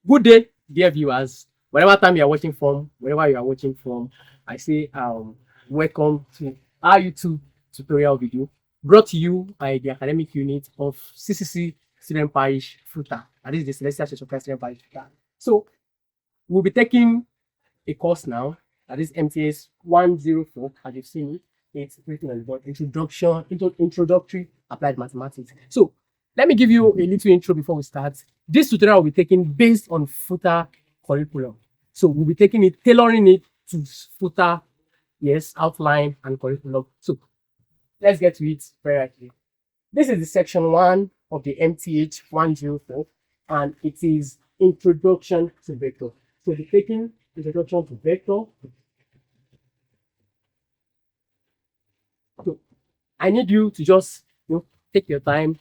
Good day, dear viewers. Whatever time you are watching from, wherever you are watching from, I say welcome to our YouTube tutorial video brought to you by the academic unit of CCC Student Parish FUTA. That is the Celestial Church of Christ Student Parish FUTA. So we'll be taking a course now, that is MTS 104, as you've seen it. It's written on the board, introductory applied mathematics. So let me give you a little intro before we start. This tutorial will be taken based on FUTA curriculum. So we'll be taking it, tailoring it to FUTA, yes, outline and curriculum. So let's get to it very rightly. This is the section 1 of the MTH 104, and it is introduction to vector. So we'll be taking introduction to vector. So I need you to just take your time,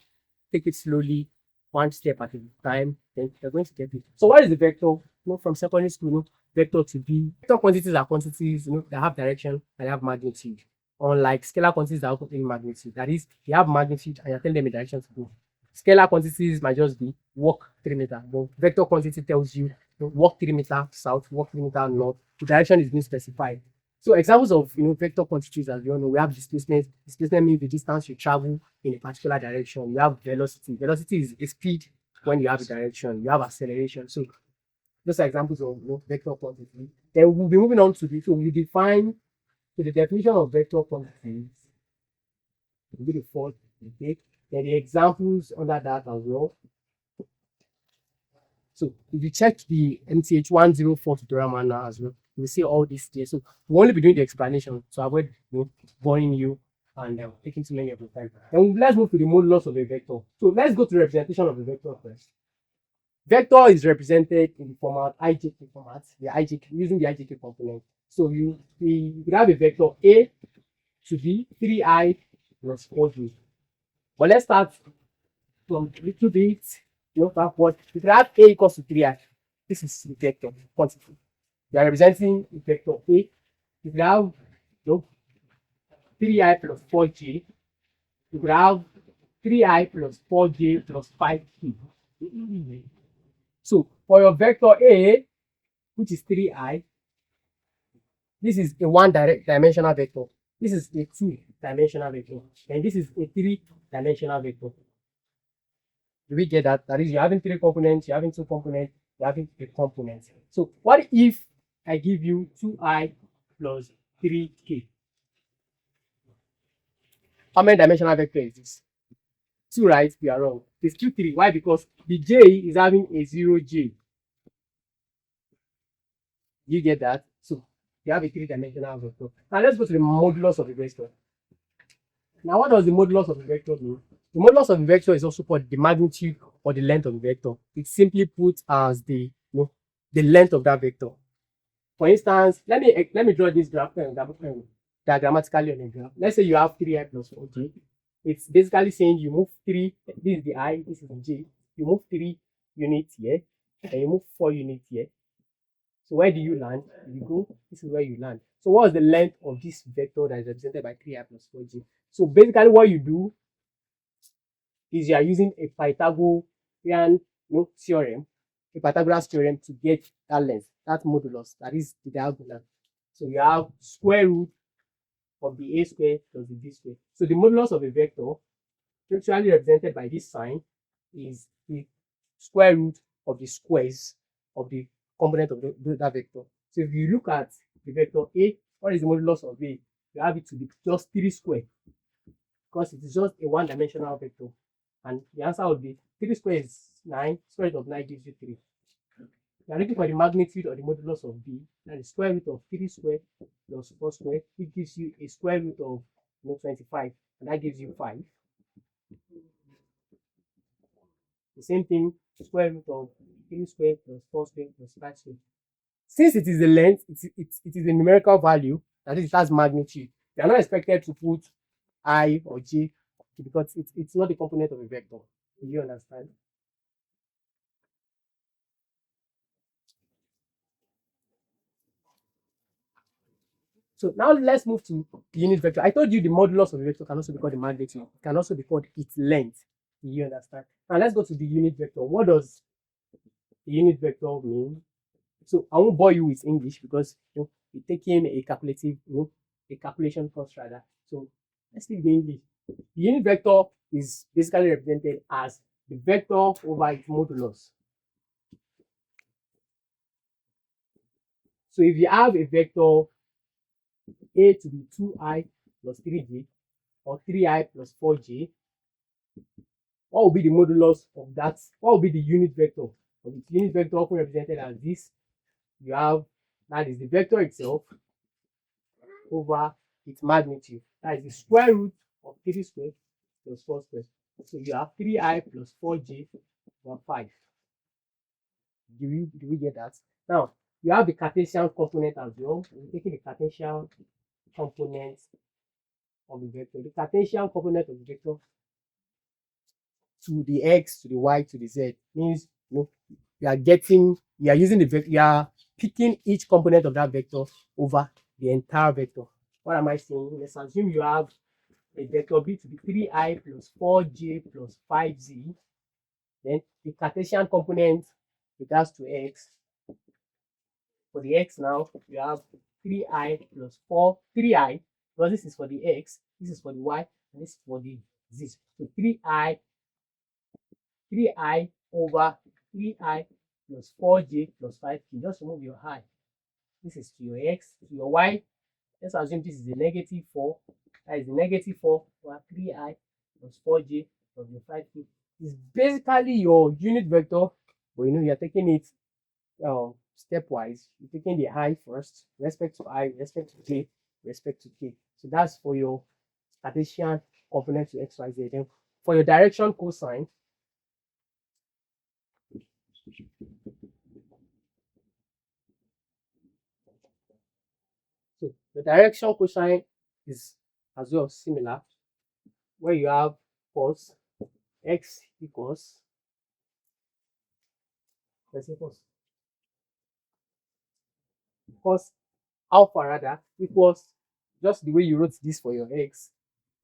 take it slowly, one step at a time, then you're going to get it. So what is the vector? From secondary school, vector to be vector quantities are quantities that have direction and they have magnitude. Unlike scalar quantities that have only magnitude. That is, they have magnitude and you're telling them a direction to go. Scalar quantities might just be walk 3 meters, but vector quantity tells you walk 3 meters south, walk 3 meters north. The direction is being specified. So examples of vector quantities, as we all know, we have displacement. Displacement means the distance you travel in a particular direction. You have velocity. Velocity is a speed when you have a direction. You have acceleration. So those are examples of vector quantity. Then we'll be moving on to this. So we define the definition of vector quantities. We'll do the fourth. Okay. Then the examples under that as well. So if you check the MTH 104 tutorial manual as well, you will see all this there. So we'll only be doing the explanation to avoid boring you and taking too many of your time. Then let's move to the modulus of a vector. So let's go to the representation of the vector first. Vector is represented in the format IJK format, using the IJK component. So we have a vector A to be 3I plus 4J. But let's start from a little bit backward. If you have A equals to 3I, this is the vector quantity. We are representing the vector A. If you have 3I plus 4J, you could have 3I plus 4J plus 5K. So for your vector A, which is 3I, this is a one-dimensional vector. This is a two-dimensional vector. And this is a three-dimensional vector. Do we get that? That is, you're having 3 components, you're having 2 components, you're having a component. So what if I give you 2I plus 3K? How many dimensional vector is this? 2, right? We are wrong. It's still 3. Why? Because the J is having a 0J. You get that? So you have a 3-dimensional vector. Now let's go to the modulus of the vector. Now what does the modulus of the vector mean? The modulus of the vector is also called the magnitude or the length of the vector. It's simply put as the length of that vector. For instance, let me draw this graph diagrammatically on a graph. Let's say you have 3I plus 4J. It's basically saying you move 3, this is the I, this is the J. You move 3 units here, and you move 4 units here. So where do you land? You go, this is where you land. So what is the length of this vector that is represented by 3I plus 4J? So basically what you do is you are using a Pythagorean theorem, a Pythagoras theorem to get that length, that modulus, that is the diagonal. So you have square root of the A square plus the B square. So the modulus of a vector, actually represented by this sign, is the square root of the squares of the component of that vector. So if you look at the vector A, what is the modulus of A? You have it to be just 3 square, because it is just a one-dimensional vector. And the answer would be 3 squared is 9, square root of 9 gives you 3. You are looking for the magnitude or the modulus of B, and the square root of 3 squared plus 4 squared, which gives you a square root of 25, and that gives you 5. The same thing, square root of 3 squared plus 4 squared plus 5 squared. Since it is the length, it is a numerical value, that is, it has magnitude. You are not expected to put I or J because it's not a component of a vector. Do you understand? So now let's move to the unit vector. I told you the modulus of a vector can also be called the magnitude. It can also be called its length. Do you understand? Now let's go to the unit vector. What does a unit vector means. So I won't bore you with English because you're taking a calculative, a calculation course rather. So let's leave the English. The unit vector is basically represented as the vector over its modulus. So if you have a vector a to be 2i plus 3j or 3i plus 4j, what will be the modulus of that? What will be the unit vector? Of its unit vector often represented as this. You have, that is the vector itself over its magnitude. That is the square root of 3 squared plus 4 squared. So you have 3i plus 4j over 5. Do we get that? Now, you have the Cartesian component as well. We're taking the Cartesian component of the vector. The Cartesian component of the vector to the x, to the y, to the z means you are using the vector, you are picking each component of that vector over the entire vector. What am I saying? Let's assume you have a vector b to be 3i plus 4j plus 5z. Then the Cartesian component regards to x. For the x now, you have 3i plus 3i, because this is for the x, this is for the y, and this is for the z. So 3i over 3i plus 4j plus 5k. Just remove your I. This is to your x, to your y. Let's assume this is a negative 4. That is a negative 4 over 3i plus 4j plus your 5k. It's basically your unit vector, but you're taking it stepwise. You're taking the I first, respect to I, respect to j, respect to k. So that's for your Cartesian component to x, y, z. Then for your direction cosine, so the direction cosine is as well similar, where you have cos x equals, let's say cos alpha rather equals, just the way you wrote this for your x,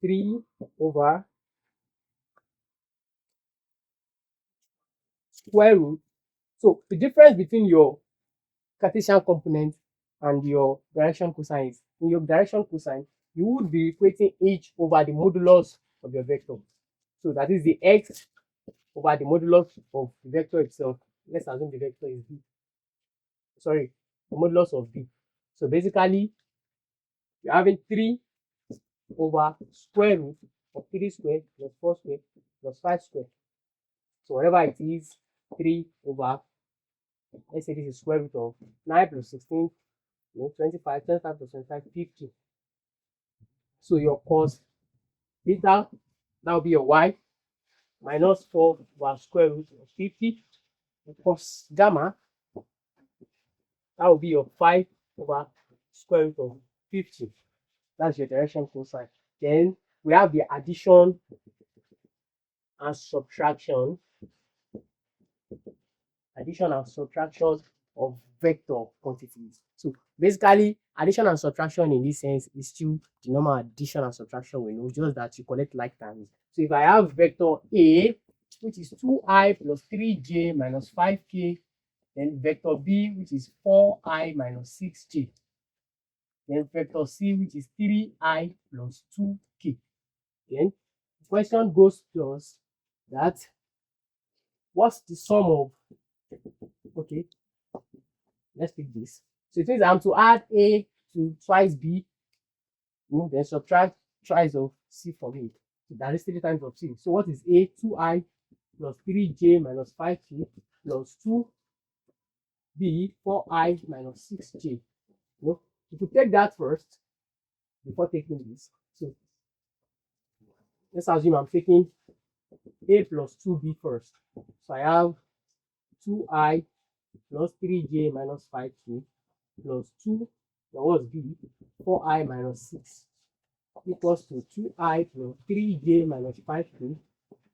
3 over square root. So the difference between your Cartesian component and your direction cosine is, in your direction cosine, you would be equating each over the modulus of your vector. So that is the x over the modulus of the vector itself. Let's assume the vector is b. Sorry, the modulus of b. So basically, you're having 3 over square root of 3 squared plus 4 squared plus 5 squared. So whatever it is, 3 over, let's say this is square root of 9 plus 16, 25, 25 plus 25, 50. So your cos theta, that will be your y, minus 4 over square root of 50. Cos gamma, that will be your 5 over square root of 50. That's your direction cosine. Then we have the addition and subtraction. Addition and subtraction of vector quantities. So basically, addition and subtraction in this sense is still the normal addition and subtraction we know, just that you collect like times. So if I have vector A, which is 2i plus 3j minus 5k, then vector B, which is 4i minus 6j, then vector C, which is 3i plus 2k. Then the question goes to us that what's the sum of, okay, let's pick this. So it means I'm to add A to twice B, then subtract twice of C from A. So that is 3 times of C. So what is A? 2i plus 3j minus 5k plus 2b, 4i minus 6j. If you take that first before taking this, so let's assume I'm taking A plus 2b first. So I have 2i plus 3j minus 5k plus 2, now what's b? 4i minus 6 equals to 2i plus 3j minus 5k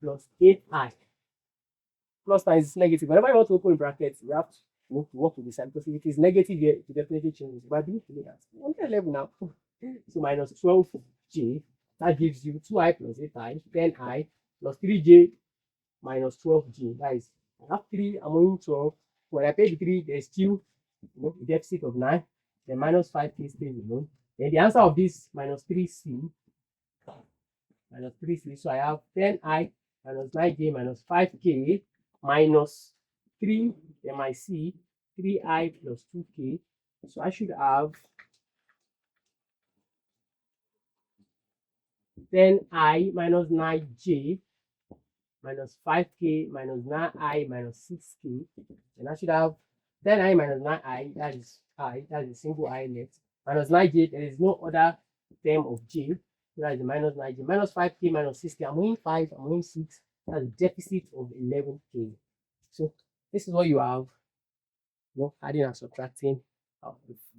plus 8i. Plus times negative. Whenever you want to open brackets, you have to work with the sign, because if it is negative here, it will definitely change. But I believe to that. On the level now. So minus 12j, that gives you 2i plus 8i, 10i plus 3j minus 12j. That is, I have 3, I'm moving 12, when I pay the 3, there's still a deficit of 9. Then minus 5k stays alone. Then the answer of this minus 3c, so I have 10i minus 9j minus 5k minus 3, then my c, 3i plus 2k. So I should have 10i minus 9j minus 5k minus 9i minus 6k. And I should have 10i minus 9i, that is I, that is a single I left, minus 9j, there is no other term of j, so that is the minus 9j, minus 5k minus 6k. I'm moving 5, I'm moving 6, that's a deficit of 11k. So this is what you have, adding and subtracting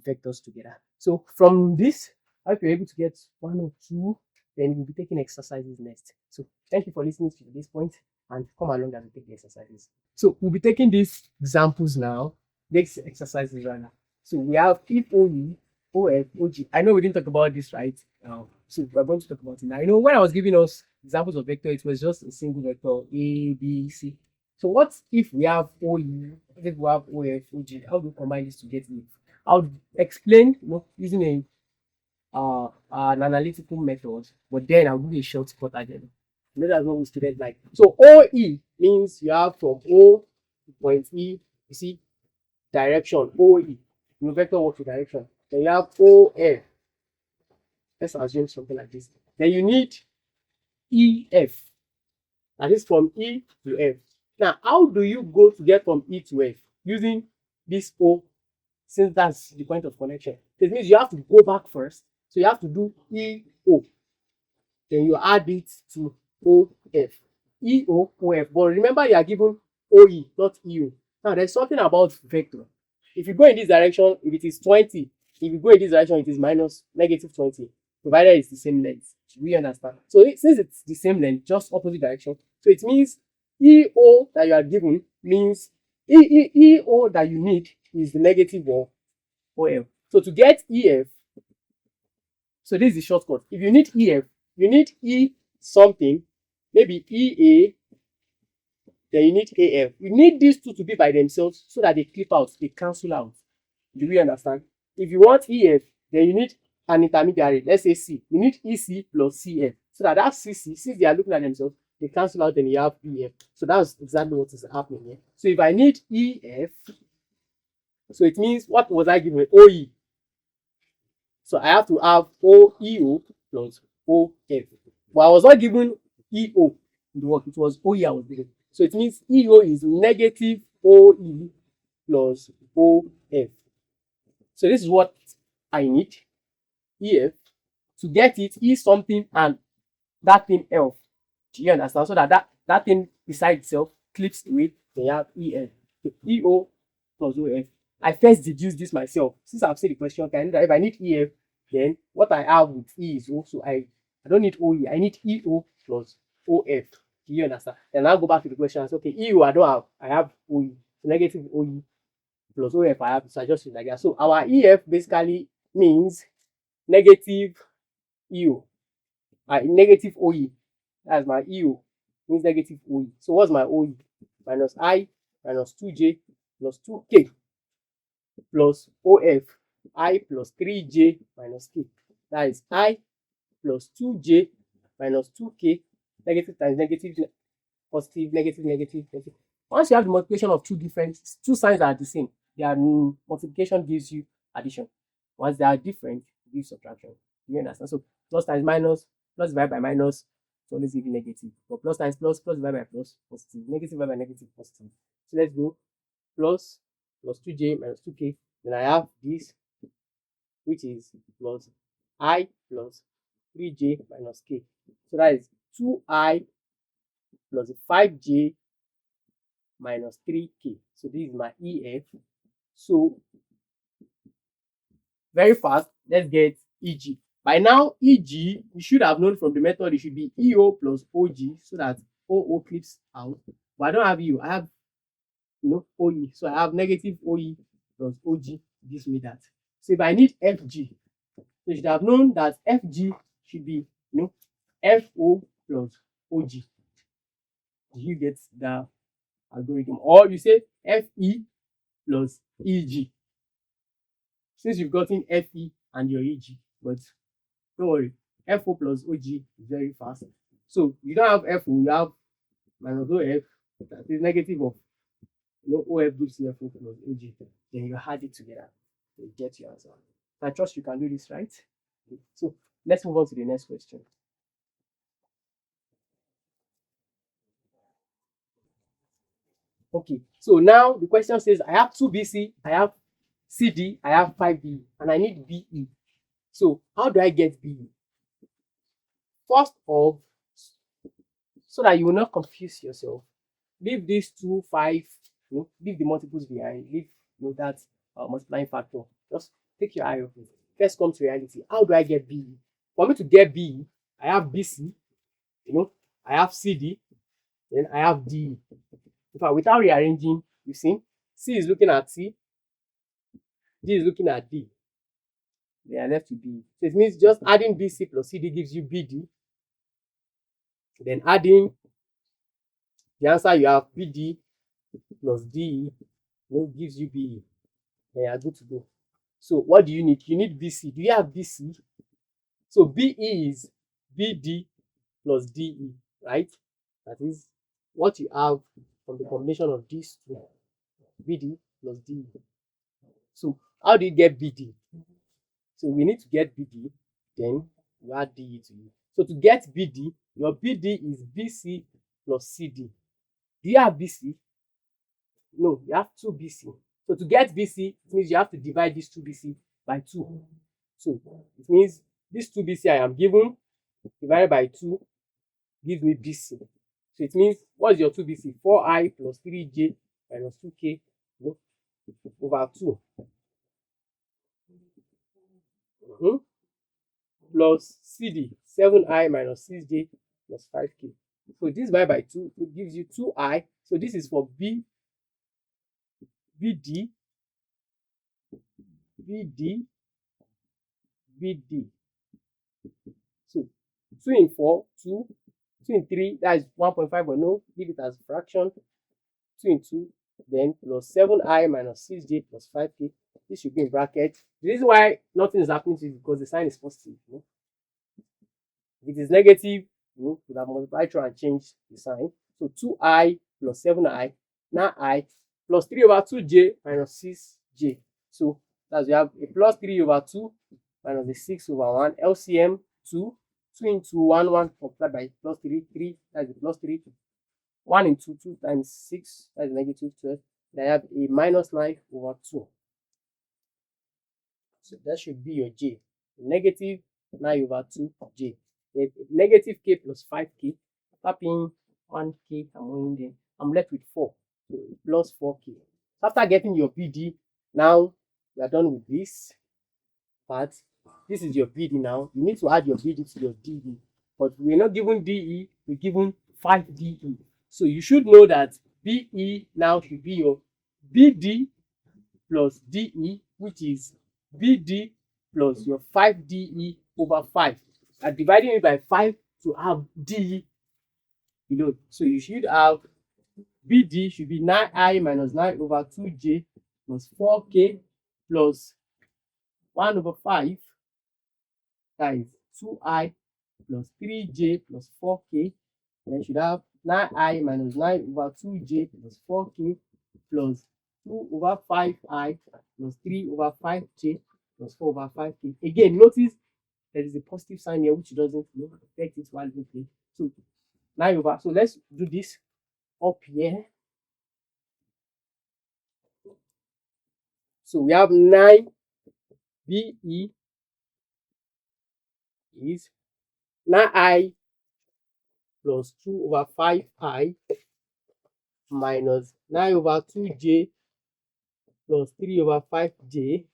vectors together. So from this, if you're able to get 1 or 2, then we'll be taking exercises next. So thank you for listening to this point, and come along as we take the exercises. So we'll be taking these examples now, these exercises rather. So we have if OE, OF, OG. I know we didn't talk about this right now, so we're going to talk about it now. When I was giving us examples of vector, it was just a single vector A, B, C. So what if we have OE, if we have OF, OG? How do we combine this to get it? I'll explain using an analytical method, but then I'll do a shortcut again. That's what we students like. So OE means you have from O to point E, you see, direction, OE. Vector works with direction. Then you have OF. Let's assume something like this. Then you need EF. That is from E to F. Now, how do you go to get from E to F? Using this O, since that's the point of connection. It means you have to go back first. So you have to do EO. Then you add it to OF. EO, OF. But remember, you are given OE, not EO. Now, there's something about vector. If you go in this direction, if it is 20, if you go in this direction, it is minus negative 20, provided it's the same length. We understand. So since it's the same length, just opposite direction, so it means EO that you are given means EO that you need is the negative of OF. So to get EF, so this is the shortcut. If you need EF, you need E something, maybe EA, then you need AF. You need these two to be by themselves so that they clip out, they cancel out. Do we understand? If you want EF, then you need an intermediary, let's say C. You need EC plus CF. So that CC, since they are looking at themselves, they cancel out, then you have EF. So that's exactly what is happening here. So if I need EF, so it means, what was I given? OE. So I have to have OEO plus OF. But I was not given EO in the work, it was OE I was given. So it means EO is negative OE plus OF. So this is what I need. EF. To get it, E something and that thing F. Do you understand? So that thing beside itself clips away, then you have EF. So EO plus OF. I first deduce this myself. Since I've seen the question, if I need EF, then what I have with E is also I don't need OE, I need EO plus OF. Do you understand? Then I'll go back to the question and say, okay, EO I don't have, I have OE. So negative OE plus OF I have, so I just use like that. So our EF basically means negative EO. Negative OE. That's my EO. Means negative OE. So what's my OE? Minus I minus 2J plus 2K plus OF. I plus 3J minus K. That is I plus 2J minus 2K. Negative times negative, positive, negative, negative, negative. Once you have the multiplication of two signs that are the same, their multiplication gives you addition. Once they are different, it gives subtraction. You understand? So plus times minus, plus divided by minus, it's always giving negative. But plus times plus, plus divided by plus, positive. Negative divided by negative, positive. So let's go plus 2J minus 2K. Then I have this, which is plus I plus 3J minus K. So that is 2I plus 5J minus 3K. So this is my EF. So very fast, let's get EG. By now, EG, you should have known from the method, it should be EO plus OG, so that OO clips out. But I don't have EO, I have OE. So I have negative OE plus OG gives me that. So if I need FG, you should have known that FG should be FO plus OG. You get the algorithm. Or you say FE plus EG. Since you've gotten FE and your EG, but don't worry, FO plus OG is very fast. So you don't have FO, you have minus OF, that is negative of, OF gives you FO plus OG. Then you add it together, you get your answer. I trust you can do this, right? Okay. So let's move on to the next question. Okay, so now the question says I have 2 BC, I have CD, I have 5 BE, and I need BE. So how do I get BE? First of, so that you will not confuse yourself, leave these 2, 5, leave the multiples behind, leave that multiplying factor. Just take your eye off it. First come to reality. How do I get BE? For me to get BE, I have BC, I have CD, then I have DE. In fact, without rearranging, you see, C is looking at C, D is looking at D. They are left with B. So it means just adding BC plus CD gives you BD. Then adding the answer you have BD plus DE gives you BE. Then you are good to go. So what do you need? You need BC. Do you have BC? So BE is BD plus DE, right? That is what you have from the combination of these two, BD plus DE. So how do you get BD? So we need to get BD, then you add DE to it. So to get BD, your BD is BC plus CD. Do you have BC? No, you have 2 BC. So to get BC, it means you have to divide this 2 BC by 2. So it means this 2 BC I am given divided by 2 gives me BC. So it means what's your 2 BC? 4I plus 3J minus 2K over 2. Plus CD, 7I minus 6J plus 5K. So this divided by 2, it gives you 2I. So this is for BD, BD. So 2 in 4, 2. 2 in 3, that is 1.5, but no, leave it as a fraction. 2 in 2, then plus 7I minus 6J plus 5K. This should be in bracket. The reason why nothing is happening to it is because the sign is positive. If it is negative, you could have multiplied through and change the sign. So 2I plus 7I, now I plus 3 over 2J minus 6J. So that's we have a plus 3 over 2 minus the 6 over 1. LCM 2. 2 into 1, 1 multiplied by plus 3, 3, that's the plus 3. 1 into 2 times 6, that's negative 12. Then I have a minus 9 over 2. So that should be your J. Negative 9 over 2J. Negative K plus 5K. Tapping 1K, I'm left with 4. So plus 4K. So after getting your BD, now we are done with this part. This is your BD now. You need to add your BD to your DE. But we're not given DE, we're given 5DE. So you should know that BE now should be your BD plus DE, which is BD plus your 5DE over 5. And dividing it by 5 to have DE. So you should have BD should be 9I minus 9 over 2J plus 4K plus 1 over 5. That is 2I plus 3J plus 4K. Then you should have 9I minus 9 over 2J plus 4K plus 2 over 5I plus 3 over 5J plus 4 over 5K. Again, notice there is a positive sign here which doesn't affect it while we play. So 9 over. So let's do this up here. So we have 9 BE is 9I plus 2 over 5I minus 9 over 2J plus 3 over 5J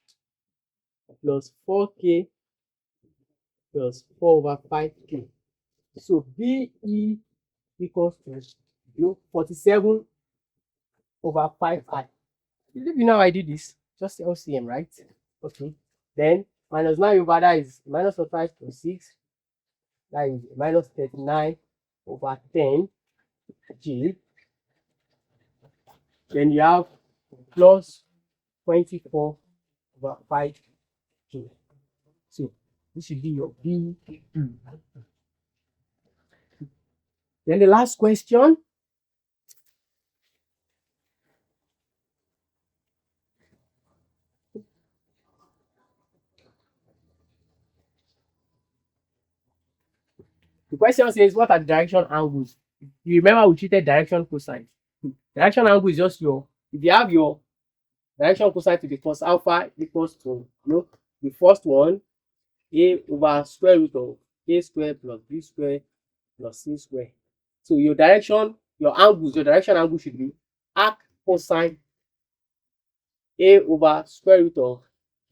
plus 4K plus 4 over 5K. So BE equals to 47 over 5I. You know I did this, just LCM, right? Okay. Then minus 9 over that is minus 5 plus 6. That is minus 39 over 10 J. Then you have plus 24 over 5 joule. So this should be your B. Then the last question. The question says, what are the direction angles? You remember we treated direction cosine. Direction angle is just your, if you have your direction cosine to the cos alpha equals to, the first one, a over square root of a square plus b square plus c square. So your direction, your angles, your direction angle should be arc cosine a over square root of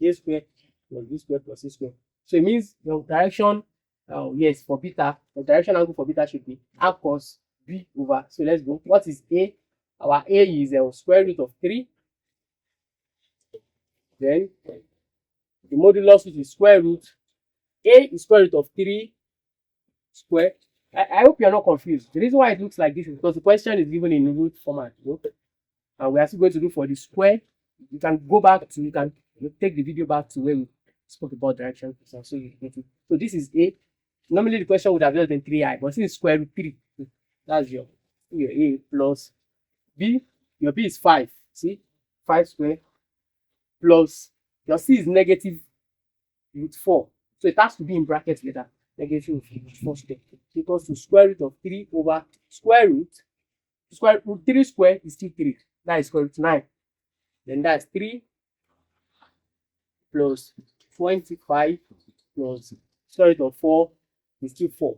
a square plus b square plus c square. So it means your direction, yes, for beta, the direction angle for beta should be arc cos b over. So let's go. What is a? Our a is square root of 3. Then the modulus, which is square root. A is square root of 3 square. I hope you're not confused. The reason why it looks like this is because the question is given in root format. And we are still going to do for the square. You can go back to, you can take the video back to where we spoke about direction. So this is A. Normally the question would have just been 3i, but since it's square root 3, that's your A plus B. Your B is 5. See? 5 square plus your C is negative root 4. So it has to be in brackets later. Negative root 4 square equals to square root of 3 over square root 3 square is still 3. That is square root 9. Then that's 3 plus 25 plus square root of 4 is still 4.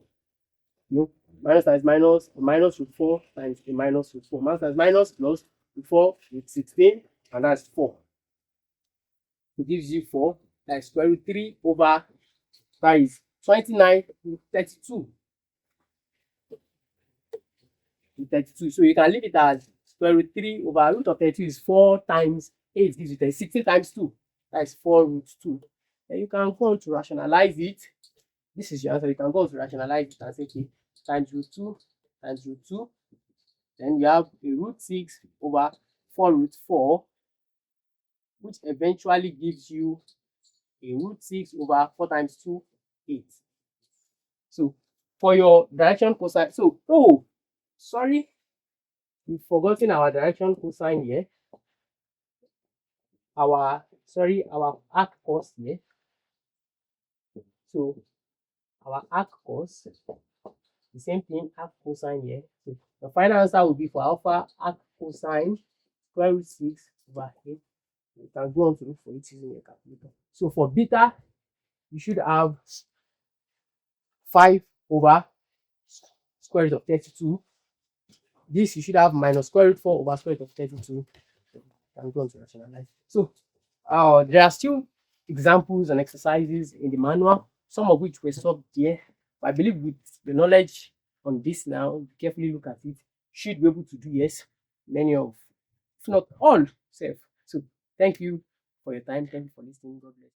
Minus times minus root 4 times a minus root 4. Minus times minus plus root 4 with 16, and that's 4. It gives you 4. That is square root 3 over, that is 29 to 32. 32. So you can leave it as square root 3 over root of 32 is 4 times 8 gives you 16 times 2. That is 4 root 2. Then you can go on to rationalize it. This is your answer. You can go on to rationalize it and say, okay, times root 2 times root 2. Then you have a root 6 over 4 root 4, which eventually gives you a root 6 over 4 times 2, 8. So for your direction cosine, sorry, we've forgotten our direction cosine here. Our arc cos here. So our arc cos, the same thing, arc cosine here. So the final answer will be for alpha arc cosine square root 6 over 8. You can go on to look for it using your calculator. So for beta, you should have 5 over square root of 32. This you should have minus square root 4 over square root of 32. You can go on to rationalize. So there are still examples and exercises in the manual, some of which were solved there. But I believe with the knowledge on this now, carefully look at it, should be able to do many of, if not all, self. So thank you for your time. Thank you for listening. God bless.